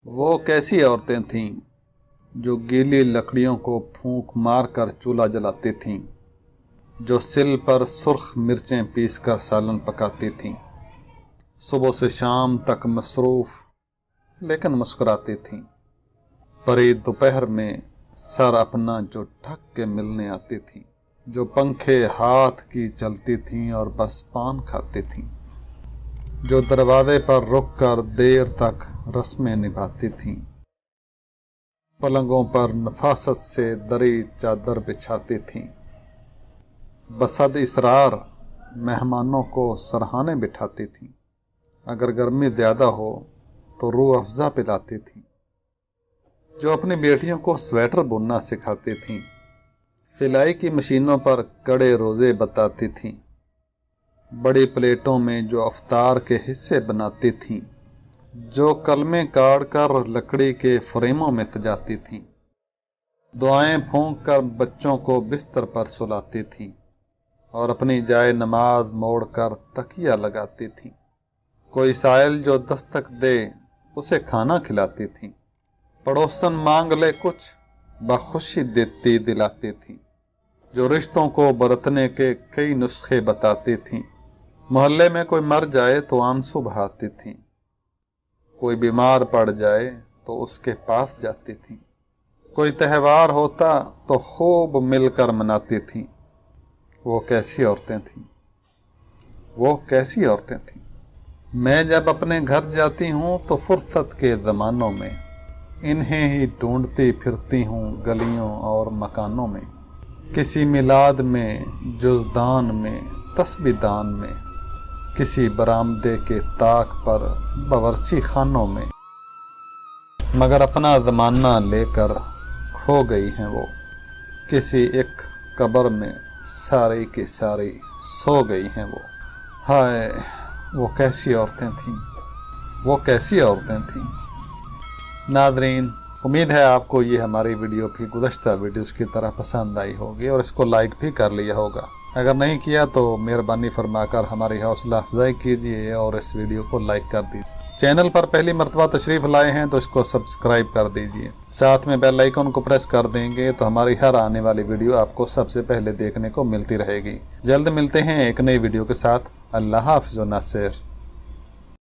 वो कैसी औरतें थीं जो गीली लकड़ियों को फूंक मार कर चूल्हा जलाती थीं, जो सिल पर सुर्ख मिर्चें पीस कर सालन पकाती थीं, सुबह से शाम तक मसरूफ लेकिन मुस्कुराती थीं, परी दोपहर में सर अपना जो ढक के मिलने आती थीं, जो पंखे हाथ की चलती थीं और बस पान खाती थीं, जो दरवाजे पर रुक कर देर तक रस्में निभाती थीं, पलंगों पर नफासत से दरी चादर बिछाती थीं, बसद इसरार मेहमानों को सरहाने बिठाती थीं, अगर गर्मी ज्यादा हो तो रूह अफ़ज़ा पिलाती थीं, जो अपनी बेटियों को स्वेटर बुनना सिखाती थीं, सिलाई की मशीनों पर कड़े रोजे बताती थीं, बड़ी प्लेटों में जो अफ्तार के हिस्से बनाती थीं, जो कलमे काट कर लकड़ी के फ्रेमों में सजाती थीं, दुआएं फूंक कर बच्चों को बिस्तर पर सुलाती थीं और अपनी जाए नमाज मोड़कर तकिया लगाती थीं, कोई साइल जो दस्तक दे उसे खाना खिलाती थीं, पड़ोसन मांग ले कुछ बखुशी देती दिलाती थीं, जो रिश्तों को बरतने के कई नुस्खे बताती थीं, मोहल्ले में कोई मर जाए तो आंसू बहाती थीं, कोई बीमार पड़ जाए तो उसके पास जाती थीं, कोई त्योहार होता तो खूब मिलकर मनाती थीं। वो कैसी औरतें थीं, वो कैसी औरतें थीं। मैं जब अपने घर जाती हूँ तो फुर्सत के ज़मानों में इन्हें ही ढूंढती फिरती हूँ गलियों और मकानों में, किसी मिलाद में, जुज़दान में, तस्बीदान में, किसी बरामदे के ताक पर, बावर्ची खानों में, मगर अपना ज़माना लेकर खो गई हैं वो, किसी एक कब्र में सारी की सारी सो गई हैं वो। हाय वो कैसी औरतें थीं, वो कैसी औरतें थीं। नाज़रीन, उम्मीद है आपको ये हमारी वीडियो भी गुज़श्ता वीडियोज़ की तरह पसंद आई होगी और इसको लाइक भी कर लिया होगा। अगर नहीं किया तो मेहरबानी फरमाकर हमारी हौसला अफजाई कीजिए और इस वीडियो को लाइक कर दीजिए। चैनल पर पहली मर्तबा तशरीफ़ लाए हैं तो इसको सब्सक्राइब कर दीजिए, साथ में बेल आइकन को प्रेस कर देंगे तो हमारी हर आने वाली वीडियो आपको सबसे पहले देखने को मिलती रहेगी। जल्द मिलते हैं एक नई वीडियो के साथ। अल्लाह हाफ़िज़ व नासिर।